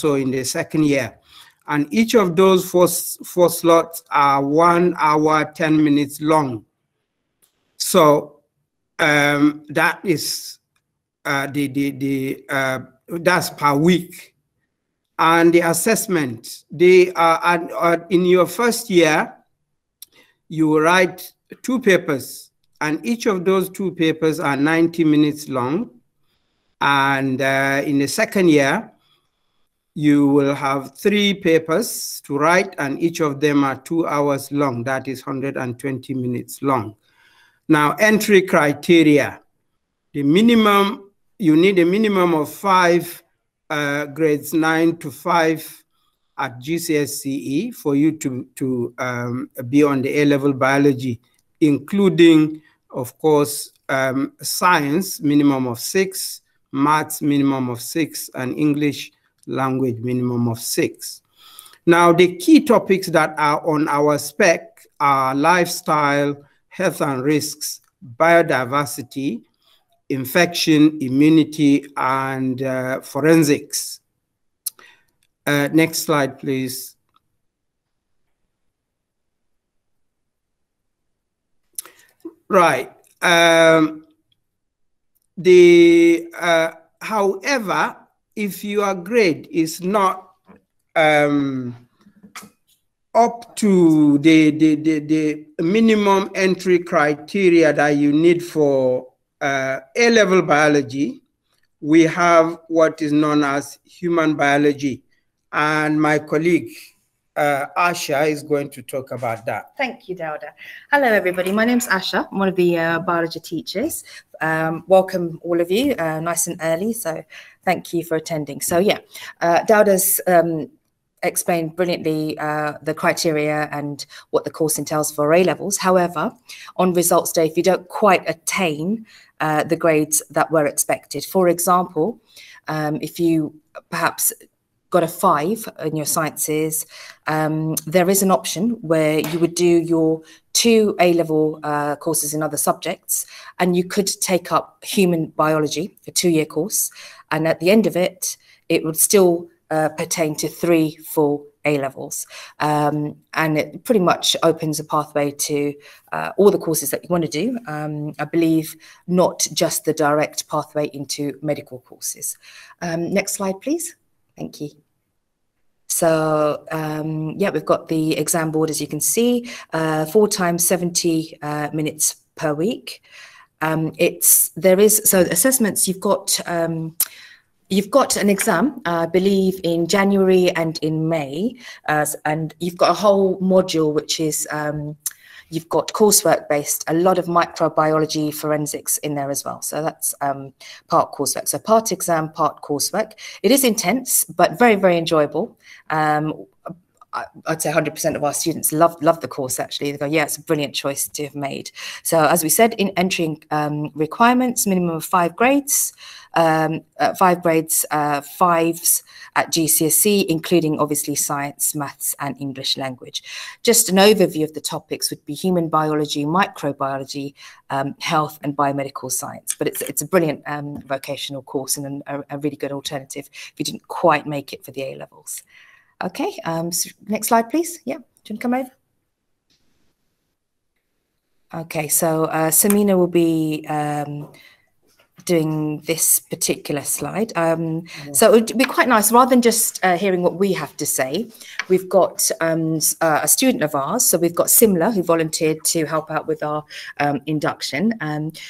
also in the second year. And each of those four slots are 1 hour, 10 minutes long. So that is that's per week. And the assessment, they are in your first year, you will write 2 papers, and each of those 2 papers are 90 minutes long. And in the second year, you will have 3 papers to write, and each of them are 2 hours long. That is 120 minutes long. Now, entry criteria. The minimum, you need a minimum of 5 grades 9 to 5 at GCSE for you to be on the A-level biology, including, of course, science, minimum of 6, maths, minimum of 6, and English language, minimum of 6. Now, the key topics that are on our spec are lifestyle, health and risks, biodiversity, infection, immunity, and forensics. Next slide, please. Right. However, if your grade is not up to the minimum entry criteria that you need for A-level biology, we have what is known as human biology. And my colleague, Asha, is going to talk about that. Thank you, Dauda. Hello, everybody. My name's Asha. I'm one of the biology teachers. Welcome, all of you, nice and early. So thank you for attending. So yeah, Dauda's explained brilliantly the criteria and what the course entails for A-levels. However, on results day, if you don't quite attain the grades that were expected, for example, if you perhaps got a 5 in your sciences, there is an option where you would do your 2 A-level courses in other subjects, and you could take up human biology, a 2-year course, and at the end of it, it would still pertain to 3 full A-levels. And it pretty much opens a pathway to all the courses that you want to do. I believe not just the direct pathway into medical courses. Next slide, please. Thank you. So yeah, we've got the exam board, as you can see, 4 times 70 minutes per week. So assessments, you've got an exam, I believe, in January and in May, and you've got a whole module which is you've got coursework based, a lot of microbiology forensics in there as well. So that's part coursework. So part exam, part coursework. It is intense, but very, very enjoyable. I'd say 100% of our students love the course, actually. They go, yeah, it's a brilliant choice to have made. So as we said, in entering requirements, minimum of 5 grades, 5 grades, 5s at GCSE, including obviously science, maths, and English language. Just an overview of the topics would be human biology, microbiology, health, and biomedical science. But it's a brilliant vocational course and a really good alternative if you didn't quite make it for the A-levels. Okay, so next slide, please. Yeah, do you want to come over? Okay, so Samina will be doing this particular slide. So it would be quite nice, rather than just hearing what we have to say, we've got a student of ours. So we've got Simla, who volunteered to help out with our induction.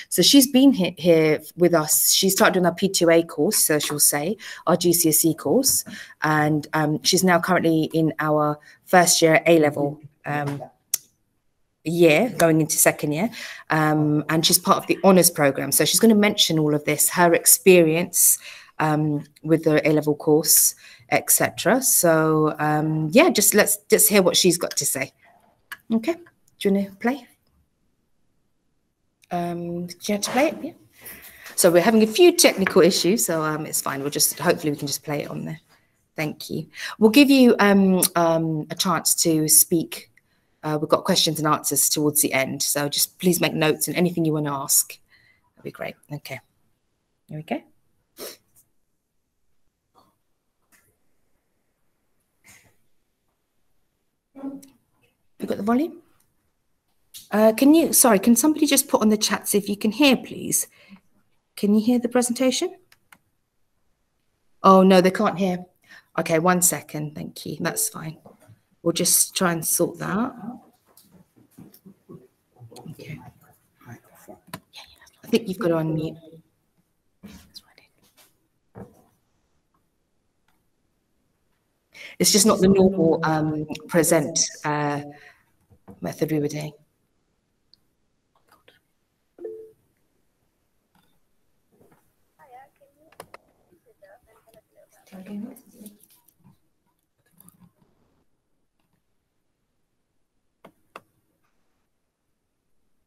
So she's been here with us. She started on our P2A course, so she'll say, our GCSE course. And she's now currently in our first year A-level year, going into second year, and she's part of the honours programme. So she's going to mention all of this, her experience with the A-level course, etc. So yeah, let's just hear what she's got to say. Okay, do you want to play? Do you have to play it? Yeah. So we're having a few technical issues, so it's fine. Hopefully we can just play it on there. Thank you. We'll give you a chance to speak. We've got questions and answers towards the end, so just please make notes and anything you want to ask. That'd be great. Okay, here we go. You got the volume? Can somebody just put on the chat, see if you can hear, please? Can you hear the presentation? Oh, no, they can't hear. Okay, 1 second. Thank you. That's fine. We'll just try and sort that out. Okay. I think you've got to unmute. It's just not the normal present method we were doing.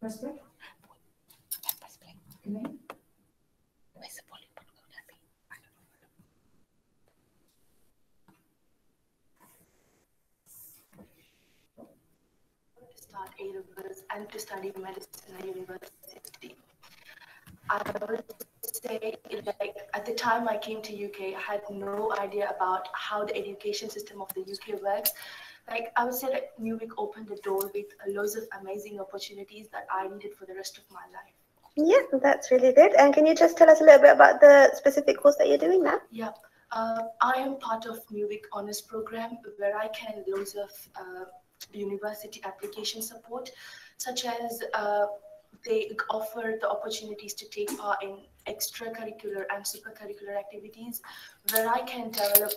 Press play. Press play. Where's the volume? To start A-levels and to study medicine at university. I would say, like, at the time I came to UK, I had no idea about how the education system of the UK works. Like, I would say that Newwick opened the door with loads of amazing opportunities that I needed for the rest of my life. Yeah, that's really good. And can you just tell us a little bit about the specific course that you're doing now? Yeah, I am part of Newwick Honours Program, where I can loads of university application support, such as they offer the opportunities to take part in extracurricular and supercurricular activities, where I can develop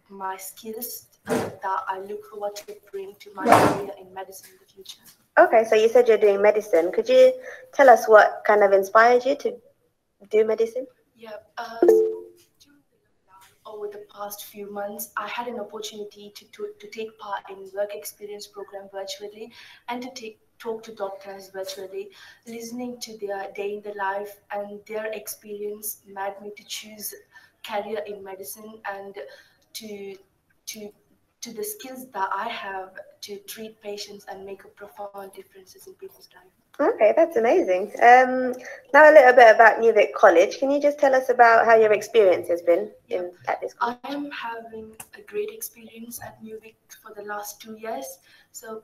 my skills that I look forward to bring to my career in medicine in the future. Okay, so you said you're doing medicine. Could you tell us what kind of inspired you to do medicine? Yeah, over the past few months, I had an opportunity to take part in work experience program virtually and to talk to doctors virtually. Listening to their day in the life and their experience made me to choose career in medicine and to the skills that I have to treat patients and make a profound differences in people's lives. Okay, that's amazing. Now a little bit about Newwick College. Can you just tell us about how your experience has been at this college? I am having a great experience at Newwick for the last 2 years. So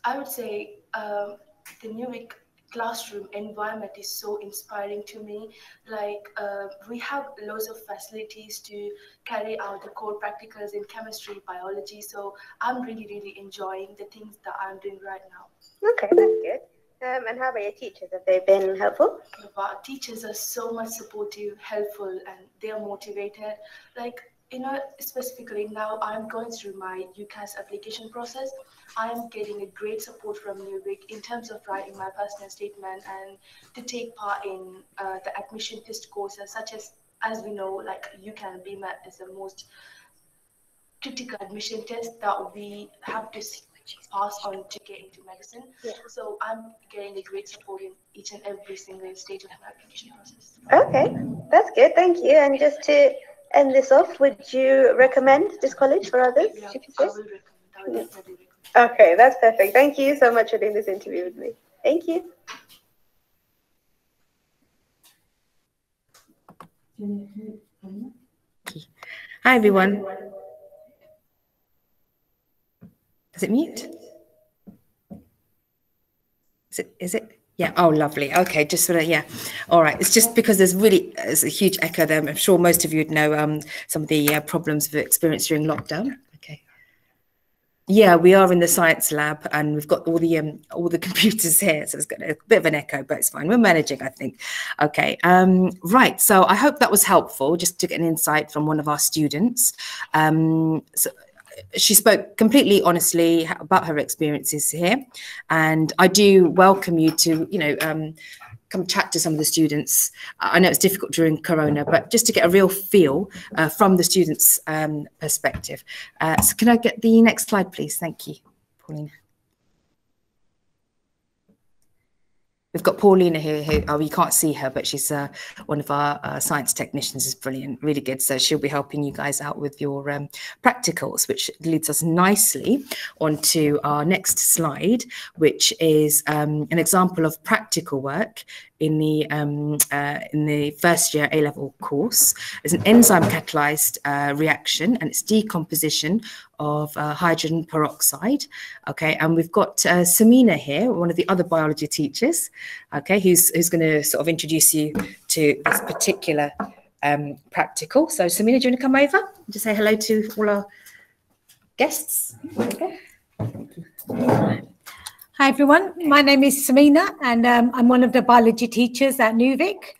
I would say the Newwick classroom environment is so inspiring to me. Like we have loads of facilities to carry out the core practicals in chemistry, biology. So I'm really enjoying the things that I'm doing right now. Okay, that's good. And how about your teachers? Have they been helpful? Our teachers are so much supportive, helpful, and they are motivated. Like, you know, specifically now I'm going through my UCAT application process. I'm getting a great support from Newwick in terms of writing my personal statement and to take part in the admission test courses, such as we know, like UCAT and BMAT is the most critical admission test that we have to pass on to get into medicine. Yeah. So I'm getting a great support in each and every single stage of my application process. Okay, that's good. Thank you. And just to end this off, would you recommend this college for others? Yeah, I will recommend. I will definitely recommend. Okay, that's perfect. Thank you so much for doing this interview with me. Thank you. Hi, everyone. Does it mute? Is it? Yeah. Oh, lovely. Okay. Just sort of, yeah. All right. It's just because there's a huge echo there. I'm sure most of you would know some of the problems we've experienced during lockdown. Okay. Yeah, we are in the science lab and we've got all the computers here. So it's got a bit of an echo, but it's fine. We're managing, I think. Okay. Right. So I hope that was helpful just to get an insight from one of our students. So she spoke completely honestly about her experiences here, and I do welcome you to, come chat to some of the students. I know it's difficult during Corona, but just to get a real feel from the students' perspective. So can I get the next slide, please? Thank you, Paulina. We've got Paulina here who you can't see her, but she's one of our science technicians. Is brilliant, really good. So she'll be helping you guys out with your practicals, which leads us nicely onto our next slide, which is an example of practical work in the first year A-level course. It's an enzyme catalyzed reaction, and it's decomposition of hydrogen peroxide. Okay, and we've got Samina here, one of the other biology teachers. Okay, who's going to sort of introduce you to this particular practical. So Samina, do you want to come over and just say hello to all our guests? Okay. Hi everyone, my name is Samina and I'm one of the biology teachers at UVic.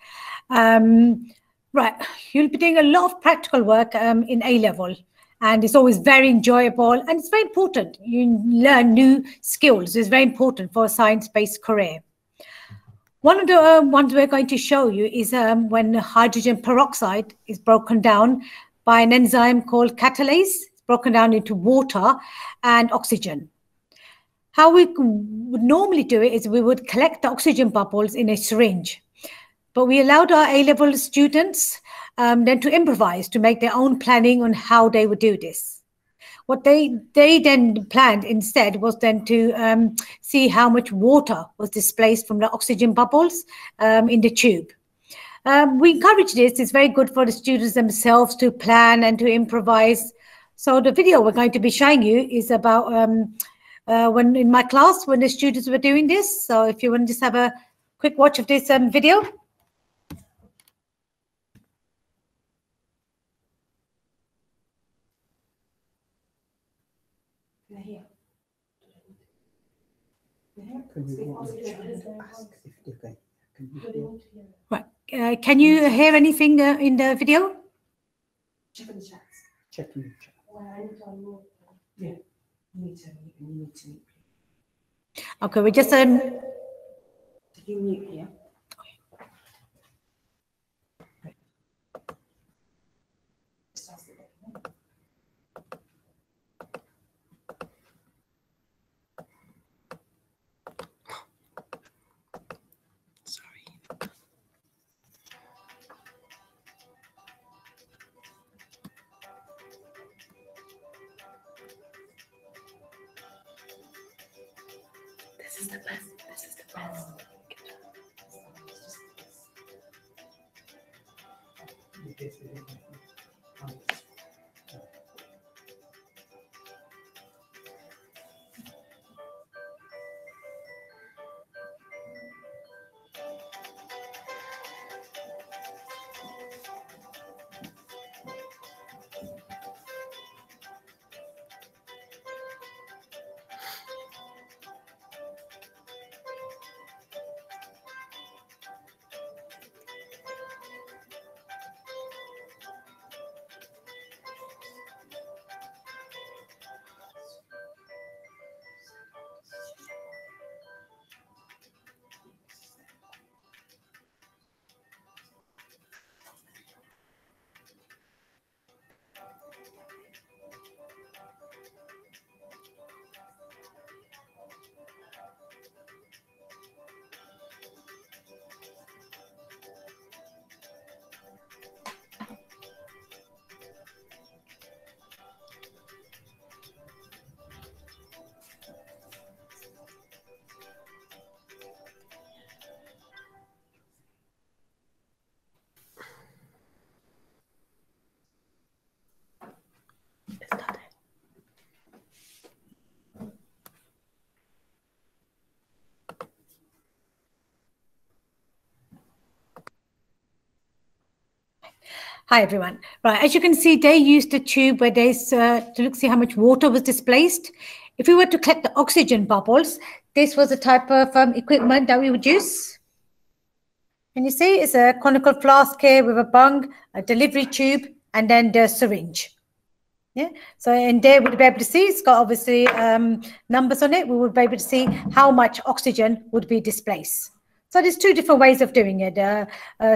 Right, you'll be doing a lot of practical work in A-level, and it's always very enjoyable and it's very important. You learn new skills. It's very important for a science-based career. One of the ones we're going to show you is when hydrogen peroxide is broken down by an enzyme called catalase. It's broken down into water and oxygen. How we would normally do it is we would collect the oxygen bubbles in a syringe, but we allowed our A-level students then to improvise, to make their own planning on how they would do this. What they then planned instead was then to see how much water was displaced from the oxygen bubbles in the tube. We encourage this. It's very good for the students themselves to plan and to improvise. So the video we're going to be showing you is about when in my class, when the students were doing this. So if you want to just have a quick watch of this video. Right. Can you hear anything in the video? Check in the chat. Check in the chat. Yeah. You need to mute. Okay, we just Did you mute here? This is the best. This is the best. Hi everyone. Right, as you can see, they used a tube where they to see how much water was displaced. If we were to collect the oxygen bubbles, this was the type of equipment that we would use. Can you see? It's a conical flask here with a bung, a delivery tube, and then the syringe. Yeah. So in there we'd be able to see it's got obviously numbers on it. We would be able to see how much oxygen would be displaced. So there's two different ways of doing it.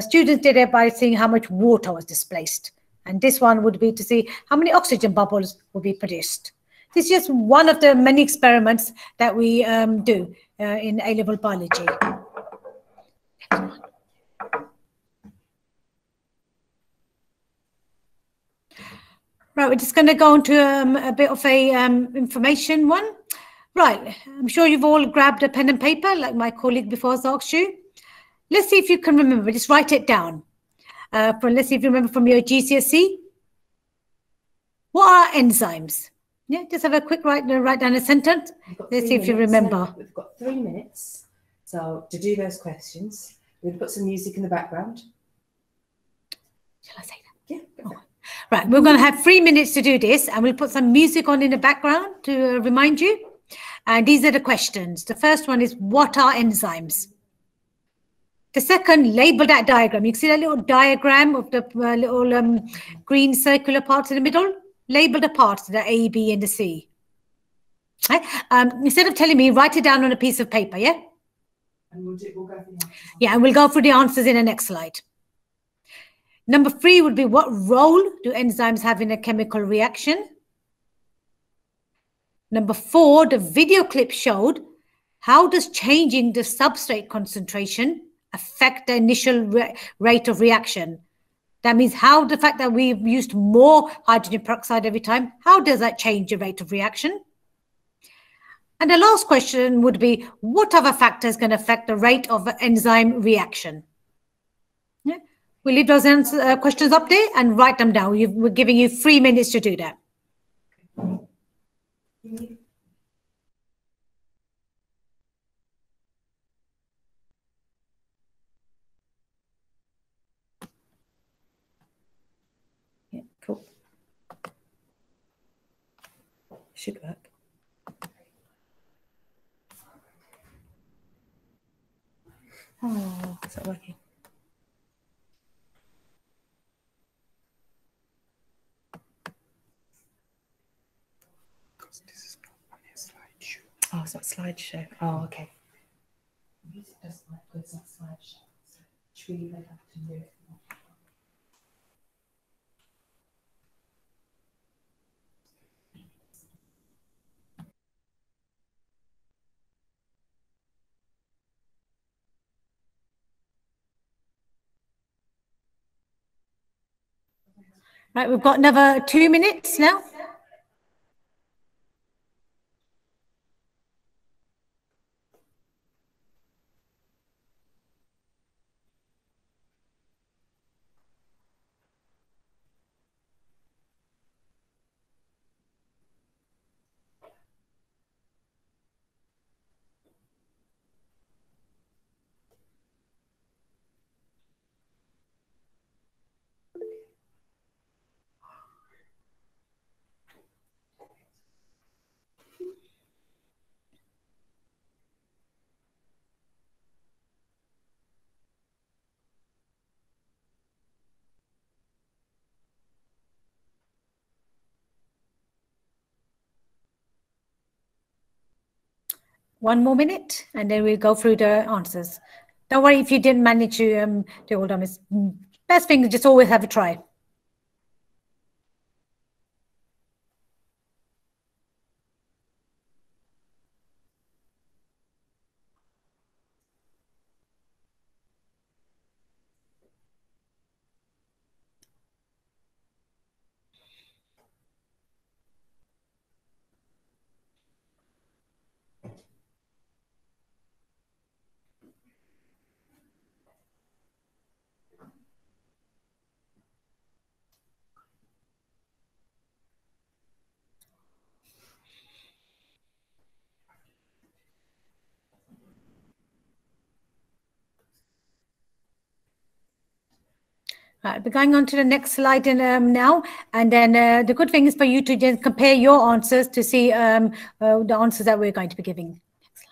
Students did it by seeing how much water was displaced. And this one would be to see how many oxygen bubbles will be produced. This is just one of the many experiments that we do in A-level biology. Right, we're just going to go on to a bit of a information one. Right, I'm sure you've all grabbed a pen and paper, like my colleague before has asked you. let's see if you can remember. Just write it down. Let's see if you remember from your GCSE. What are enzymes? Yeah, just have a quick write down a sentence. Let's see if you remember. We've got 3 minutes. So to do those questions, we'll put some music in the background. Shall I say that? Yeah. Oh. Right, we're going to have 3 minutes to do this, and we'll put some music on in the background to remind you. And these are the questions. The first one is, what are enzymes? The second, label that diagram. You can see that little diagram of the little green circular parts in the middle. Label the parts, the A, B, and the C. Okay? Instead of telling me, write it down on a piece of paper, yeah? And we'll go through the answers. Yeah, and we'll go through the answers in the next slide. Number 3 would be, what role do enzymes have in a chemical reaction? Number 4, the video clip showed, how does changing the substrate concentration affect the initial rate of reaction? That means how the fact that we've used more hydrogen peroxide every time, how does that change the rate of reaction? And the last question would be, what other factors can affect the rate of enzyme reaction? Yeah. We'll leave those questions up there and write them down. We're giving you 3 minutes to do that. Yeah, cool. Should work. Oh, is that working? This is not on a slideshow. Oh, it's not slideshow. Oh, okay. Music doesn't work, but it's not slideshow. So should we leave it up to do it? Right, we've got another 2 minutes now. One more minute, and then we'll go through the answers. Don't worry if you didn't manage to do all of this. Best thing is just always have a try. Right, we're going on to the next slide now, and then the good thing is for you to just compare your answers to see the answers that we're going to be giving. Next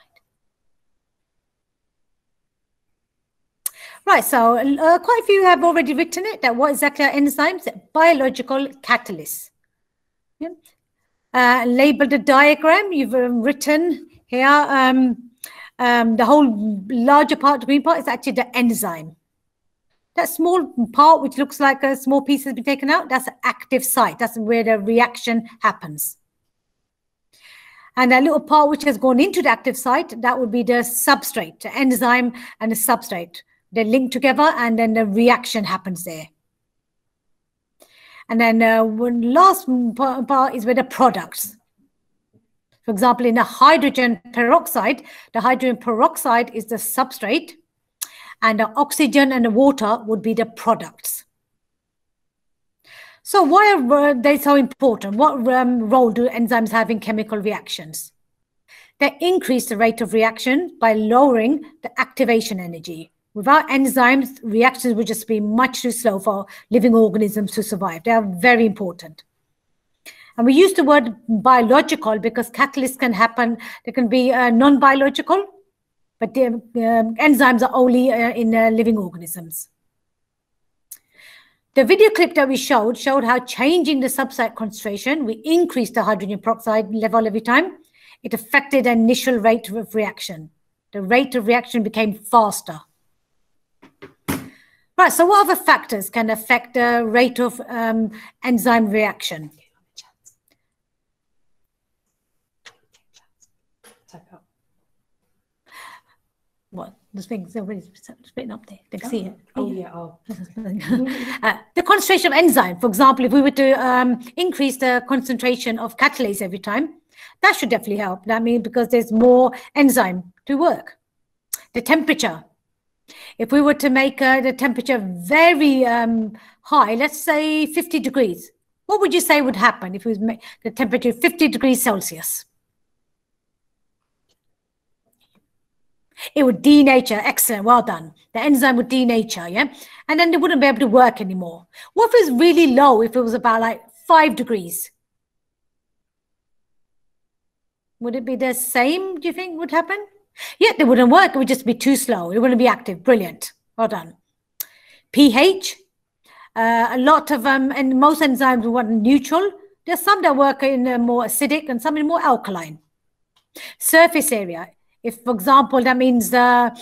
slide. Right, so quite a few have already written it, that what exactly are enzymes? Biological catalysts. Yeah. Labeled the diagram, you've written here, the whole larger part, the green part, is actually the enzyme. That small part, which looks like a small piece has been taken out, that's an active site. That's where the reaction happens. And that little part which has gone into the active site, that would be the substrate, the enzyme and the substrate. They're linked together, and then the reaction happens there. And then one last part is where the products. For example, in the hydrogen peroxide is the substrate. and the oxygen and the water would be the products. So why are they so important? What role do enzymes have in chemical reactions? They increase the rate of reaction by lowering the activation energy. Without enzymes, reactions would just be much too slow for living organisms to survive. They are very important. And we use the word biological because catalysts can happen, they can be non-biological, but the enzymes are only in living organisms. The video clip that we showed how changing the substrate concentration, we increased the hydrogen peroxide level every time. It affected the initial rate of reaction. The rate of reaction became faster. Right, so what other factors can affect the rate of enzyme reaction? What? The thing's already written up there. They can see it. Oh, yeah. Oh. The concentration of enzyme, for example, if we were to increase the concentration of catalase every time, that should definitely help. That means because there's more enzyme to work. The temperature. If we were to make the temperature very high, let's say 50 degrees, what would you say would happen if we make the temperature 50 degrees Celsius? It would denature. Excellent, well done. The enzyme would denature, yeah? And then they wouldn't be able to work anymore. What if it was really low, if it was about like 5 degrees? Would it be the same, do you think would happen? Yeah, they wouldn't work. It would just be too slow. It wouldn't be active. Brilliant. Well done. pH. A lot of, and most enzymes want neutral. There's some that work in more acidic and some in more alkaline. Surface area. If, for example, that means the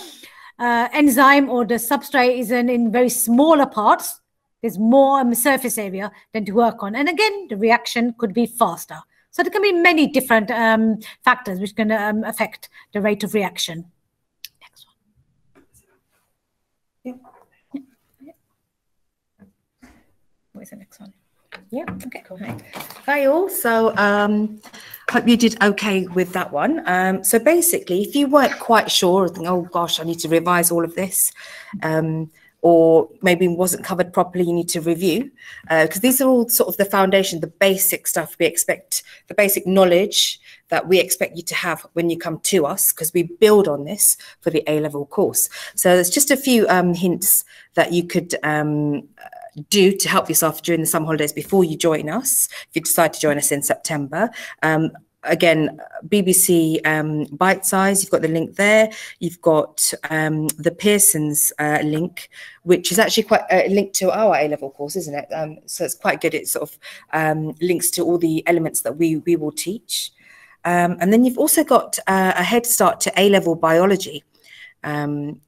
enzyme or the substrate is in very smaller parts, there's more surface area than to work on. And again, the reaction could be faster. So there can be many different factors which can affect the rate of reaction. Next one. Yeah. Where's the next one? Yeah, okay, cool. Hi all, so hope you did okay with that one. So basically, if you weren't quite sure, think, oh gosh, I need to revise all of this, or maybe it wasn't covered properly, you need to review, because these are all sort of the foundation, the basic stuff we expect, the basic knowledge that we expect you to have when you come to us, because we build on this for the A-level course. So there's just a few hints that you could do to help yourself during the summer holidays before you join us, if you decide to join us in September. Again, BBC Bite Size, you've got the link there. You've got the Pearson's link, which is actually quite linked to our A-level course, isn't it? So it's quite good. It sort of links to all the elements that we will teach. And then you've also got a head start to A-level biology,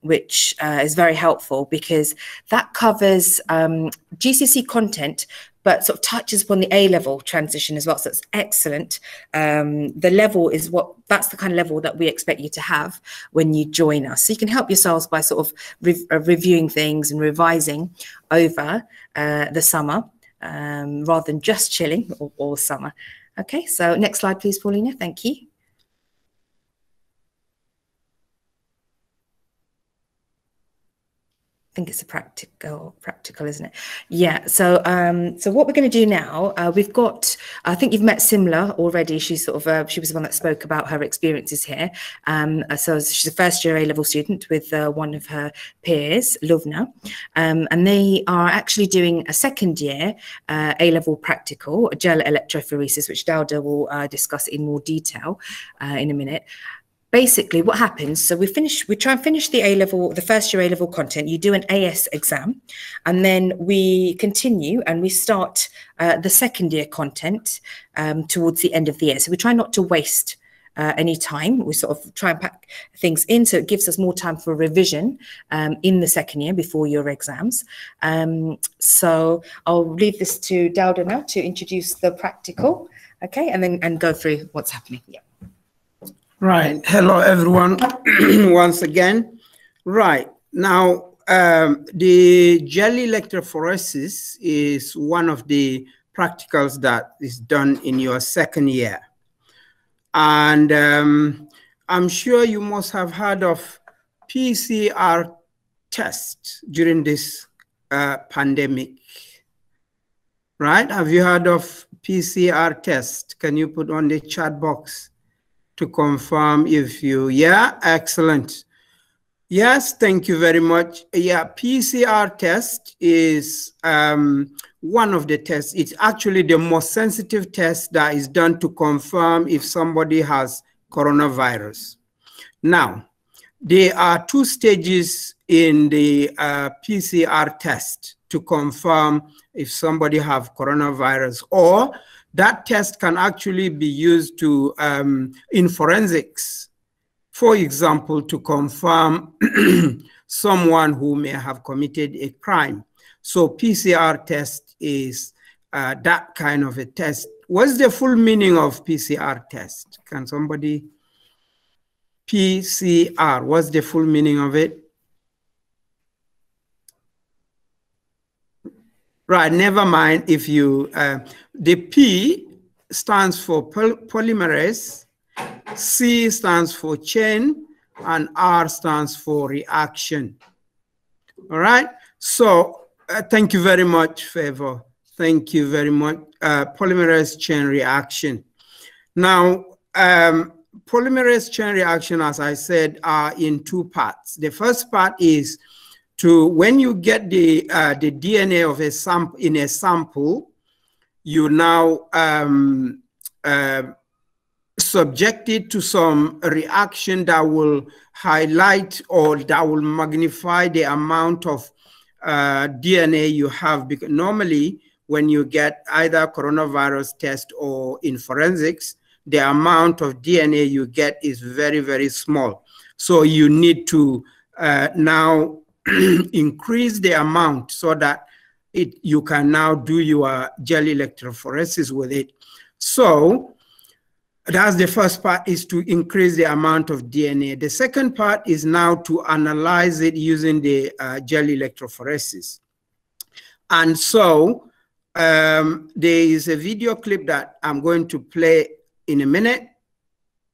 which is very helpful because that covers GCSE content, but sort of touches upon the A-level transition as well. So it's excellent. The level is that's the kind of level that we expect you to have when you join us. So you can help yourselves by sort of reviewing things and revising over the summer rather than just chilling all summer. Okay, so next slide, please, Paulina. Thank you. I think it's a practical, isn't it? Yeah. So, so what we're going to do now, we've got. I think you've met Simla already. She's sort of. She was the one that spoke about her experiences here. So she's a first-year A-level student with one of her peers, Luvna, and they are actually doing a second-year A-level practical, gel electrophoresis, which Dauda will discuss in more detail in a minute. Basically, what happens, so we try and finish the A-level, the first year A-level content, you do an AS exam, and then we continue and we start the second year content towards the end of the year. So we try not to waste any time. We sort of try and pack things in so it gives us more time for revision in the second year before your exams. So I'll leave this to Dauda now to introduce the practical, okay, and go through what's happening. Yeah. Right. Hello, everyone, once again. Right. Now, the gel electrophoresis is one of the practicals that is done in your second year. And I'm sure you must have heard of PCR test during this pandemic, right? Have you heard of PCR test? Can you put on the chat box to confirm if you, yeah, excellent. Yes, thank you very much. Yeah, PCR test is one of the tests. It's actually the most sensitive test that is done to confirm if somebody has coronavirus. Now, there are two stages in the PCR test to confirm if somebody have coronavirus, or that test can actually be used to in forensics. For example, to confirm someone who may have committed a crime. So PCR test is that kind of a test. What's the full meaning of PCR test? Can somebody? PCR, what's the full meaning of it? Right, never mind if you, the P stands for polymerase, C stands for chain, and R stands for reaction. All right, so thank you very much, Favor. Thank you very much. Polymerase chain reaction. Now, polymerase chain reaction, as I said, are in two parts. The first part is to, when you get the DNA of a sample in a sample, you now subject it to some reaction that will highlight or that will magnify the amount of DNA you have. Because normally, when you get either coronavirus test or in forensics, the amount of DNA you get is very, very small. So you need to now increase the amount so that you can now do your gel electrophoresis with it. So that's the first part, is to increase the amount of DNA. The second part is now to analyze it using the gel electrophoresis. And so there is a video clip that I'm going to play in a minute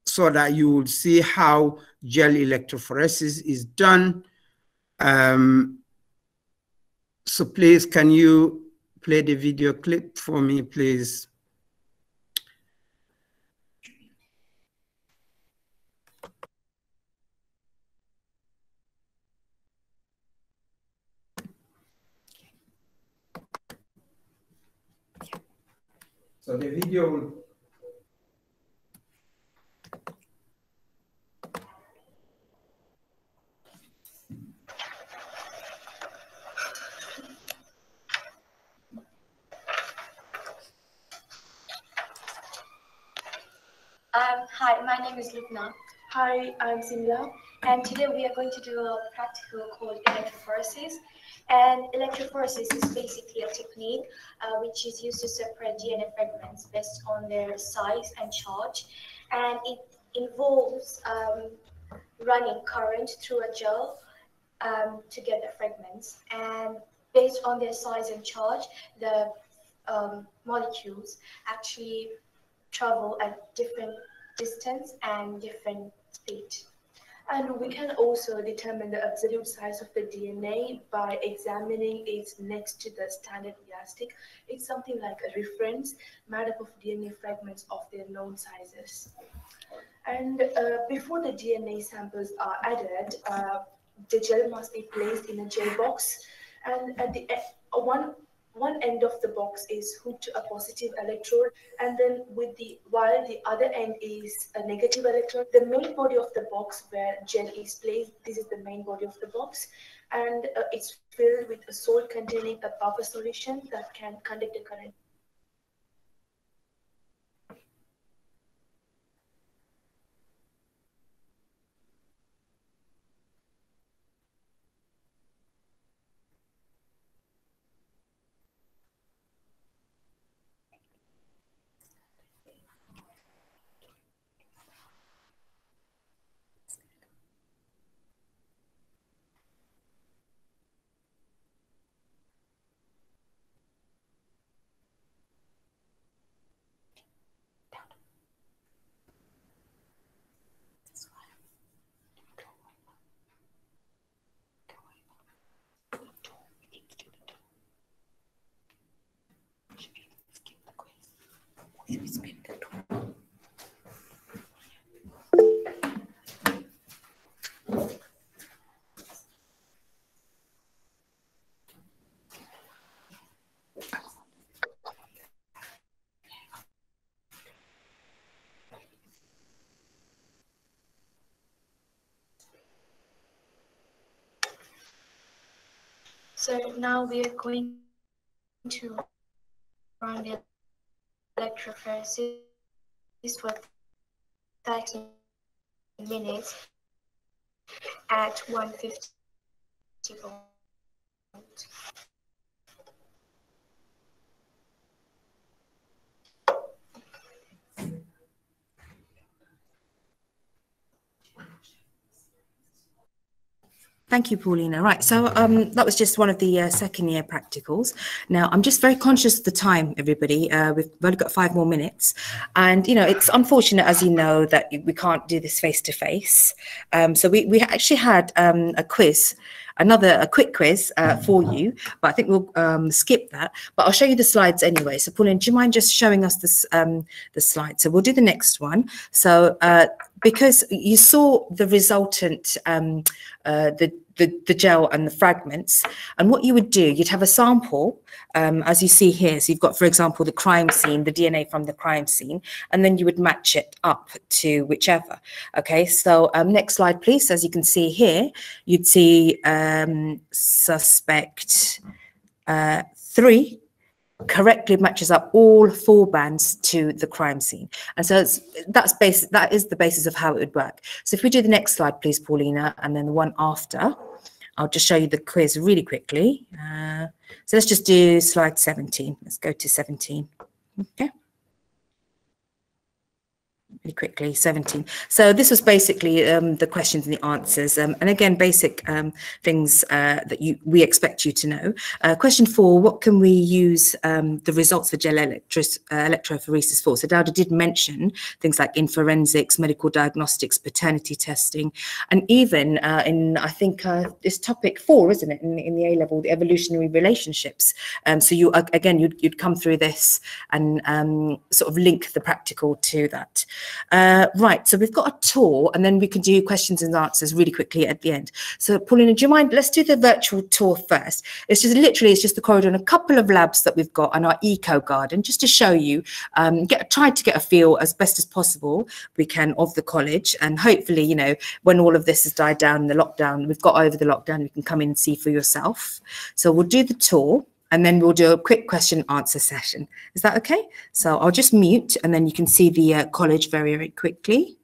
so that you will see how gel electrophoresis is done. So please, can you play the video clip for me, please? So the video will... Hi, my name is Lubna. Hi, I'm Simla. And today we are going to do a practical called electrophoresis. And electrophoresis is basically a technique which is used to separate DNA fragments based on their size and charge. And it involves running current through a gel to get the fragments. And based on their size and charge, the molecules actually travel at different distance and different speed. And we can also determine the absolute size of the DNA by examining it next to the standard elastic. It's something like a reference made up of DNA fragments of their known sizes. And before the DNA samples are added, the gel must be placed in a gel box. And at the one end of the box is hooked to a positive electrode, and then while the other end is a negative electrode. The main body of the box where gel is placed, this is the main body of the box, and it's filled with a salt containing a buffer solution that can conduct a current. So now we are going to run the electrophoresis for 30 minutes at 150 volts. Thank you, Paulina. Right, so that was just one of the second year practicals. Now, I'm just very conscious of the time, everybody. We've only got 5 more minutes. And, you know, it's unfortunate, as you know, that we can't do this face to face. So we actually had a quiz, a quick quiz for you, but I think we'll skip that. But I'll show you the slides anyway. So, Paulina, do you mind just showing us this, the slides? So we'll do the next one. So because you saw the resultant, the gel and the fragments, and what you would do, you'd have a sample, as you see here. So you've got, for example, the crime scene, the DNA from the crime scene, and then you would match it up to whichever. Okay, so next slide, please. As you can see here, you'd see suspect 3 correctly matches up all 4 bands to the crime scene. And so that is the basis of how it would work. So if we do the next slide, please, Paulina, and then the one after, I'll just show you the quiz really quickly. So let's just do slide 17. Let's go to 17. Okay. Really quickly, 17. So this was basically the questions and the answers, and again, basic things that we expect you to know. Question 4: what can we use the results for gel electrophoresis for? So Dowda did mention things like in forensics, medical diagnostics, paternity testing, and even in, I think it's topic 4, isn't it, in the A level, the evolutionary relationships. So you again, you'd come through this and sort of link the practical to that. Right, so we've got a tour, and then we can do questions and answers really quickly at the end. So Paulina, do you mind? Let's do the virtual tour first. It's just literally, it's just the corridor and a couple of labs that we've got and our eco garden, just to show you, try to get a feel as best as possible we can of the college, and hopefully, you know, when all of this has died down, the lockdown, we've got over the lockdown, you can come in and see for yourself. So we'll do the tour, and then we'll do a quick question answer session. Is that okay? So I'll just mute, and then you can see the college very, very quickly.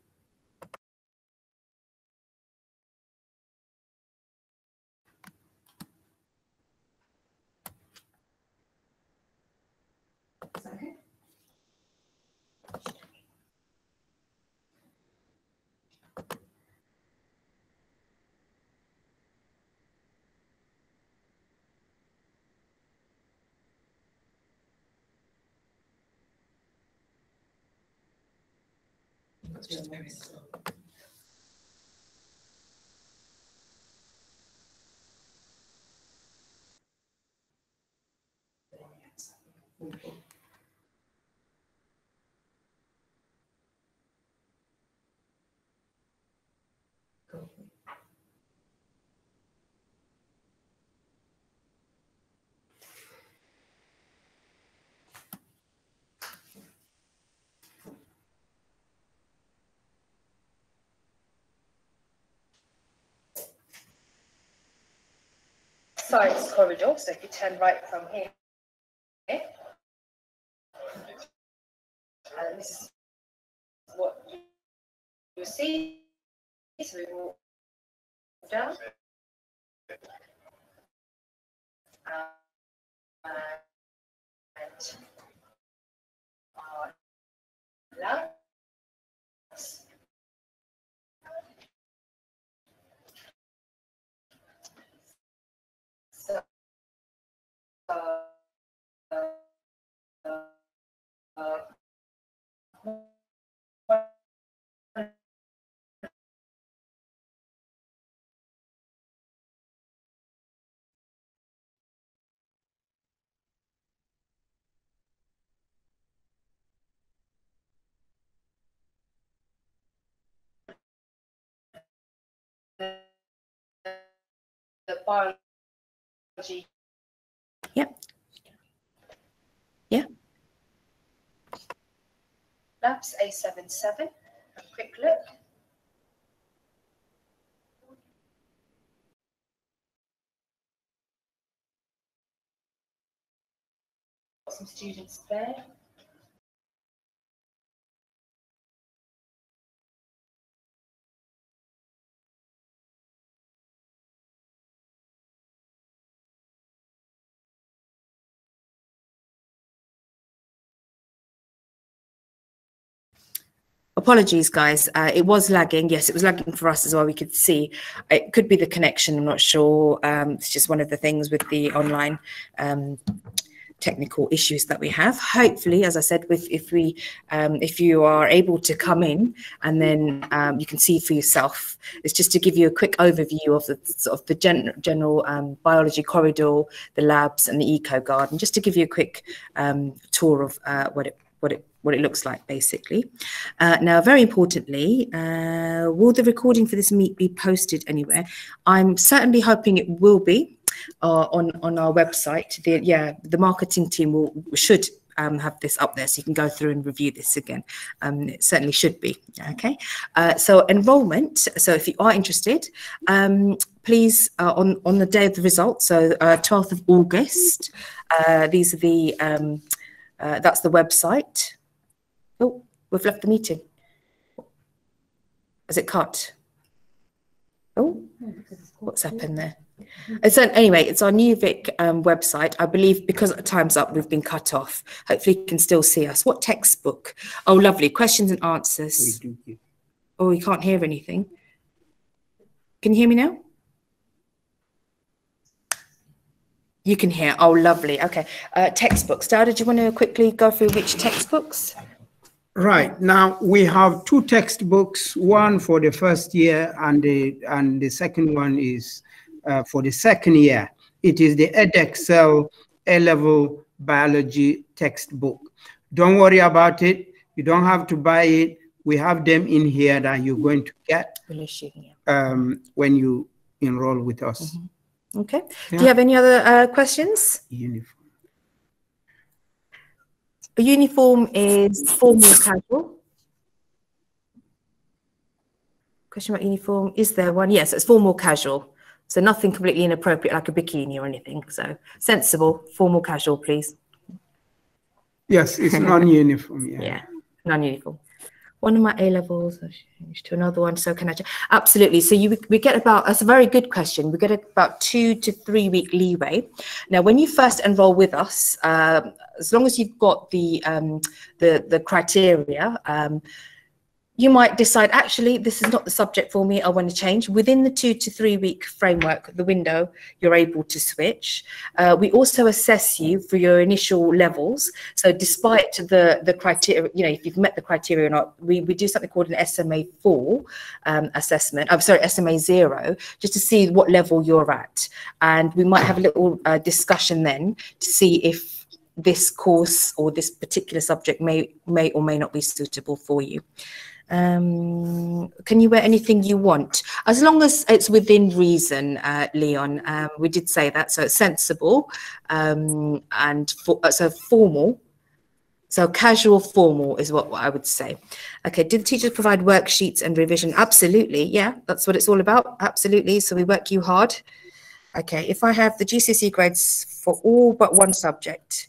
Science corridor, so if you turn right from here, and this is what you see. So we walk down. And labs. So, the biology. Yep. Yeah. Labs A77. A quick look. some students there. Apologies, guys. It was lagging. Yes, it was lagging for us as well. We could see. It could be the connection. I'm not sure. It's just one of the things with the online technical issues that we have. Hopefully, as I said, if you are able to come in and then you can see for yourself. It's just to give you a quick overview of the sort of the general biology corridor, the labs, and the eco garden, just to give you a quick tour of what it looks like, basically. Now, very importantly, will the recording for this meet be posted anywhere? I'm certainly hoping it will be on our website. The marketing team should have this up there, so you can go through and review this again. It certainly should be. Okay. So enrollment. So if you are interested, please on the day of the results, so 12th of August. These are the that's the website. Oh, we've left the meeting. Is it cut? Oh, what's happened there? So anyway, it's our new Vic website. I believe because time's up, we've been cut off. Hopefully you can still see us. What textbook? Oh, lovely. Questions and answers. Oh, we can't hear anything. Can you hear me now? You can hear. Oh, lovely. Okay. Textbooks. Dada, do you want to quickly go through which textbooks? Right. Now, we have two textbooks, one for the first year and the second one is for the second year. It is the Edexcel A-level biology textbook. Don't worry about it. You don't have to buy it. We have them in here that you're going to get when you enroll with us. Mm-hmm. Okay. Yeah. Do you have any other questions? Uniform. A uniform is formal or casual. Question about uniform. Is there one? Yes, it's formal or casual. So nothing completely inappropriate like a bikini or anything. So sensible, formal, casual, please. Yes, it's non-uniform. Yeah, non-uniform. One of my A-levels, I changed to another one. So can I? Absolutely. So we get about, that's a very good question. We get about 2 to 3 week leeway. Now, when you first enroll with us, as long as you've got the criteria, you might decide, actually, this is not the subject for me. I want to change. Within the 2 to 3 week framework, the window, you're able to switch. We also assess you for your initial levels. So despite the criteria, you know, if you've met the criteria or not, we do something called an SMA 4 assessment. I'm sorry, SMA 0, just to see what level you're at. And we might have a little discussion then to see if this course or this particular subject may or may not be suitable for you. Can you wear anything you want, as long as it's within reason, Leon? We did say that, so it's sensible, so formal. So casual, formal is what I would say. Okay, did the teachers provide worksheets and revision? Absolutely, yeah, that's what it's all about. Absolutely, so we work you hard. Okay, if I have the GCSE grades for all but one subject,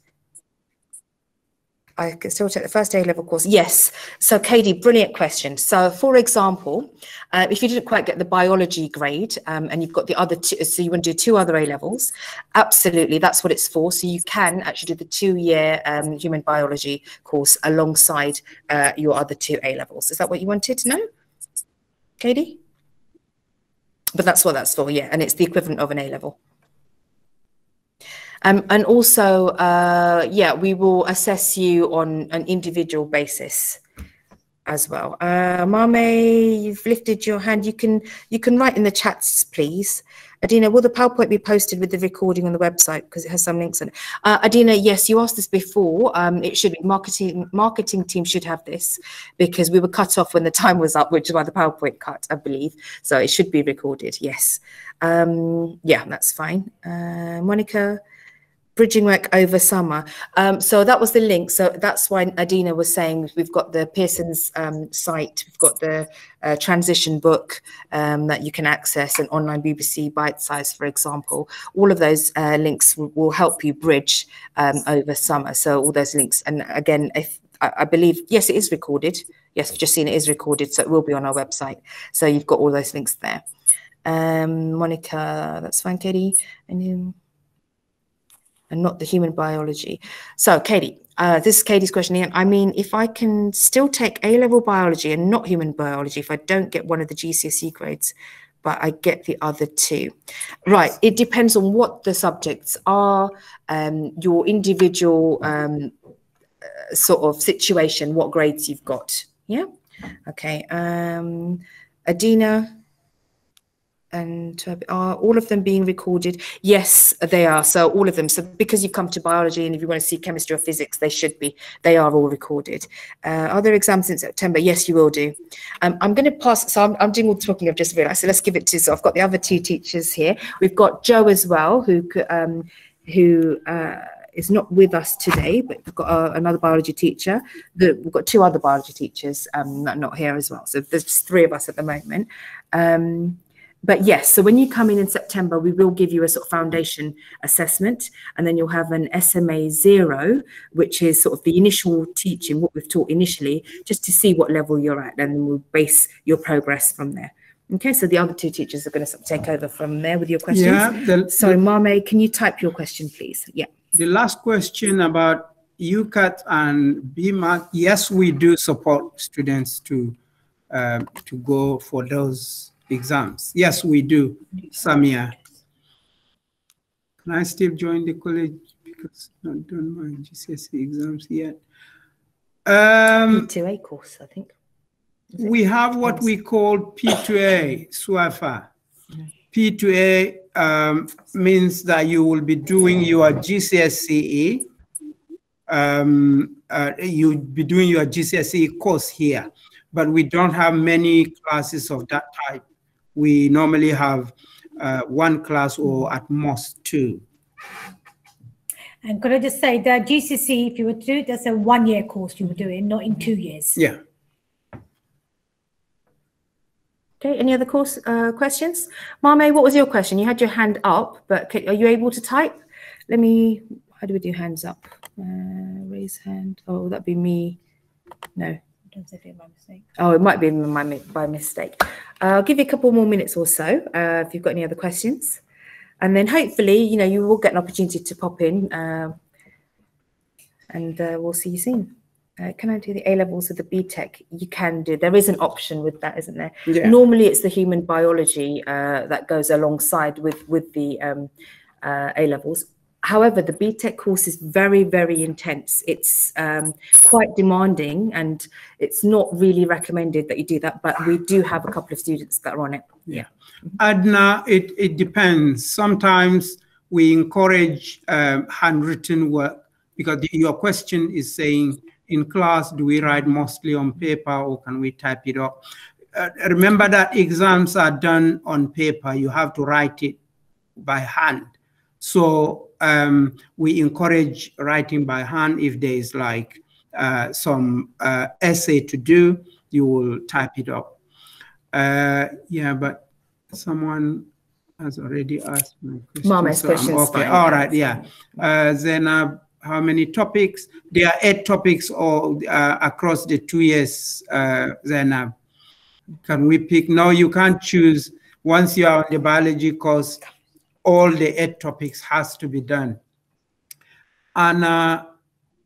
I can still take the first A-level course. Yes. So, Katie, brilliant question. So, for example, if you didn't quite get the biology grade and you've got the other two, so you want to do 2 other A-levels, absolutely, that's what it's for. So you can actually do the 2-year human biology course alongside your other 2 A-levels. Is that what you wanted to know, Katie? But that's what that's for, yeah. And it's the equivalent of an A-level. And also, yeah, we will assess you on an individual basis as well. Mame, you've lifted your hand. You can write in the chats, please. Adina, will the PowerPoint be posted with the recording on the website because it has some links in it? Adina, yes, you asked this before. It should be marketing team should have this because we were cut off when the time was up, which is why the PowerPoint cut, I believe. So it should be recorded. Yes. Yeah, that's fine. Monica. bridging work over summer. So that was the link. So that's why Adina was saying we've got the Pearson's site, we've got the transition book that you can access, an online BBC bite size, for example. All of those links will help you bridge over summer. So all those links. And again, if I believe, yes, it is recorded. Yes, I've just seen it is recorded. So it will be on our website. So you've got all those links there. Monica, that's fine, Katie. And not the human biology. So Katie, this is Katie's question again. I mean, if I can still take A-level biology and not human biology, if I don't get one of the GCSE grades, but I get the other two. Right, it depends on what the subjects are, your individual sort of situation, what grades you've got. Yeah, okay. Adina, and are all of them being recorded? Yes, they are. So all of them. So because you've come to biology, and if you want to see chemistry or physics, they should be. They are all recorded. Are there exams in September? Yes, you will do. I'm going to pass. So I'm doing all the talking. I've just realised. So let's give it to. So I've got the other two teachers here. We've got Joe as well, who is not with us today, but we've got another biology teacher. We've got two other biology teachers not here as well. So there's just three of us at the moment. But yes, so when you come in September, we will give you a sort of foundation assessment, and then you'll have an SMA 0, which is sort of the initial teaching, what we've taught initially, just to see what level you're at, and then we'll base your progress from there. Okay, so the other two teachers are going to sort of take over from there with your questions. Yeah. So Mame, can you type your question, please? Yeah. The last question about UCAT and BMAT, yes, we do support students to go for those exams. Yes, we do, Samia. Can I still join the college because I've not done my GCSE exams yet? P2A course, I think. We have what we call P2A, SWAFA. P2A means that you will be doing your GCSE. You'll be doing your GCSE course here, but we don't have many classes of that type. We normally have one class or at most two. And could I just say that GCSE, if you were to do it, that's a 1-year course you were doing, not in 2 years. Yeah. Okay, any other questions? Mame, what was your question? You had your hand up, but are you able to type? Let me, how do we do hands up? Raise hand. Oh, that'd be me. No. By mistake. Oh, it might be by mistake. I'll give you a couple more minutes or so if you've got any other questions. And then hopefully, you know, you will get an opportunity to pop in and we'll see you soon. Can I do the A-levels of the BTech? You can do. There is an option with that, isn't there? Yeah. Normally, it's the human biology that goes alongside with the A-levels. However, the BTech course is very, very intense. It's quite demanding, and it's not really recommended that you do that, but we do have a couple of students that are on it. Yeah. Adna, it depends. Sometimes we encourage handwritten work, because your question is saying, in class, do we write mostly on paper or can we type it up? Remember that exams are done on paper. You have to write it by hand. So we encourage writing by hand. If there is like some essay to do, you will type it up. Yeah, but someone has already asked my question. Mama's question. Okay, all right, yeah. Then how many topics? There are 8 topics all across the 2 years. Then can we pick? No, you can't choose. Once you are on the biology course, all the 8 topics has to be done. And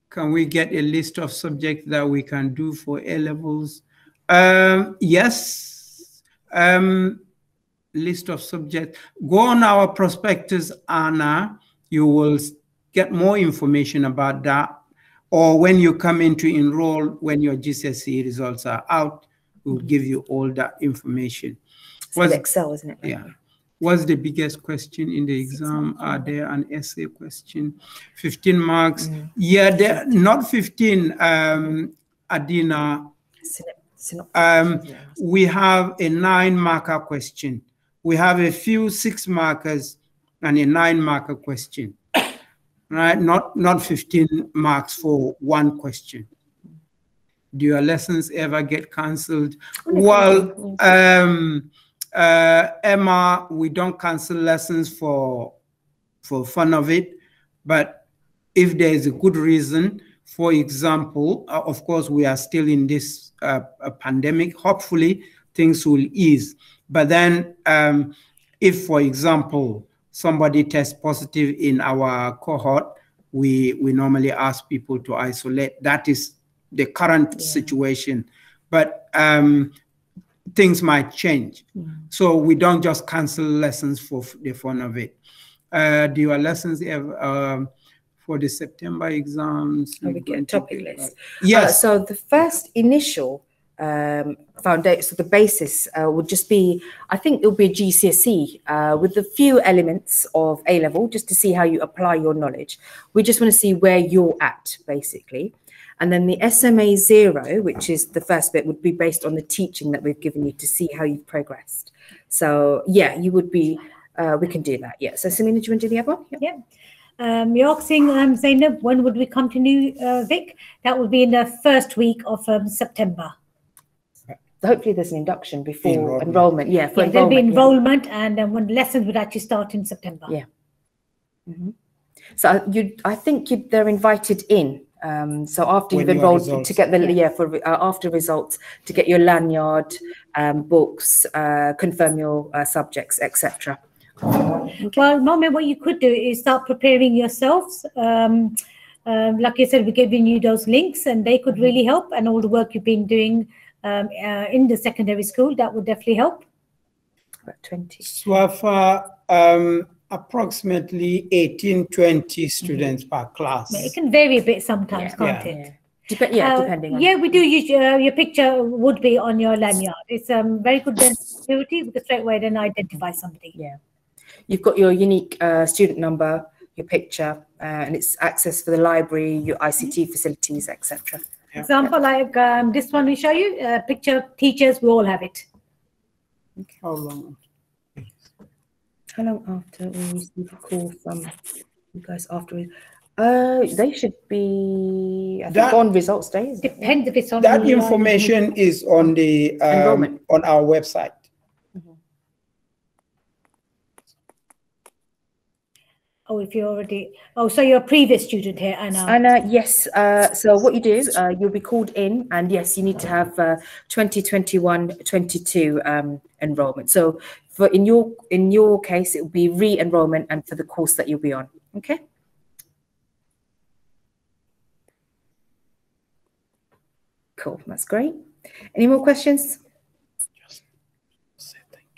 can we get a list of subjects that we can do for A-levels? Yes. List of subjects. Go on our prospectus, Anna. You will get more information about that. Or when you come in to enroll, when your GCSE results are out, we'll give you all that information. It's Excel, isn't it? Yeah. What's the biggest question in the exam? Are there an essay question? 15 marks. Yeah, they're not 15, Adina. We have a 9-marker question. We have a few 6 markers and a 9-marker question. right? Not 15 marks for one question. Do your lessons ever get cancelled? Well, Emma, we don't cancel lessons for fun of it, but if there is a good reason, for example, of course, we are still in this pandemic. Hopefully, things will ease. But then, if, for example, somebody tests positive in our cohort, we normally ask people to isolate. That is the current situation. But things might change. So we don't just cancel lessons for the fun of it. Do your lessons ever, for the September exams? We get a topic list. Yes. So the first initial foundation, so the basis would just be, I think it will be a GCSE with a few elements of A-level, just to see how you apply your knowledge. We just want to see where you're at, basically. And then the SMA 0, which is the first bit, would be based on the teaching that we've given you to see how you've progressed. So yeah, you would be, we can do that. Yeah. So Selena, do you want to do the other one? Yeah. You're asking, Zainab, when would we come to New Vic? That would be in the first week of September. Hopefully there's an induction before enrollment. Yeah, for there'll be enrollment, and then when lessons would actually start in September. Yeah. So I think they're invited in. So after you've enrolled to get the after results, to get your lanyard, books, confirm your subjects, etc. Okay. Well, Mama, what you could do is start preparing yourselves. Like I said, we're giving you those links, and they could really help. And all the work you've been doing in the secondary school, that would definitely help. About 20. Swafa, approximately 18-20 students per class. It can vary a bit sometimes, can't it? Depending on. Yeah, we do use your picture would be on your lanyard. It's very good sensitivity, because straight away then identify somebody. Yeah, you've got your unique student number, your picture, and it's access for the library, your ICT facilities, etc. Example like this one we show you, picture teachers, we all have it. Okay. How long after we receive a call from you guys after? They should be, I think, on results day. Depends if it's on that information is on the enrollment on our website. Oh, if you're already, so you're a previous student here, Anna. Anna, yes. So what you do, you'll be called in, and yes, you need to have 2021-22 enrollment. So for in your case, it will be re-enrollment, and for the course that you'll be on. Okay. Cool. That's great. Any more questions?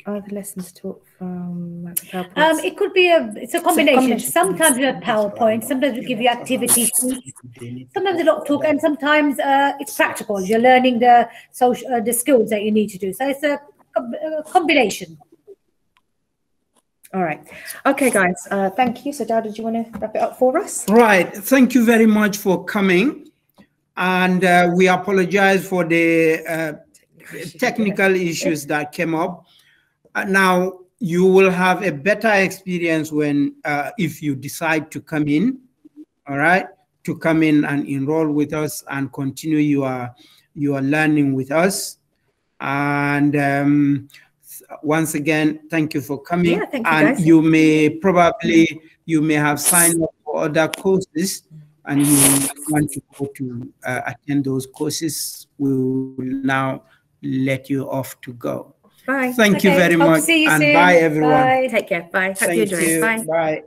Are the lessons taught from PowerPoint? It could be it's a combination. Sometimes we have PowerPoint, sometimes we give you activities, sometimes a lot of talk, and sometimes it's practical. You're learning the skills that you need to do. So it's a combination. All right. Okay, guys. Thank you. So, Dad, did you want to wrap it up for us? Right. Thank you very much for coming. And we apologize for the technical issues that came up. Now, you will have a better experience when, if you decide to come in, all right, to come in and enroll with us and continue your learning with us. And once again, thank you for coming. Yeah, thank you, and guys. you may have signed up for other courses, and you want to go to attend those courses. We will now let you off to go. Bye. Thank you very much. See you and soon. bye, everyone. Bye. Take care. Bye. Hope Thank you enjoy it. you. Bye. Bye.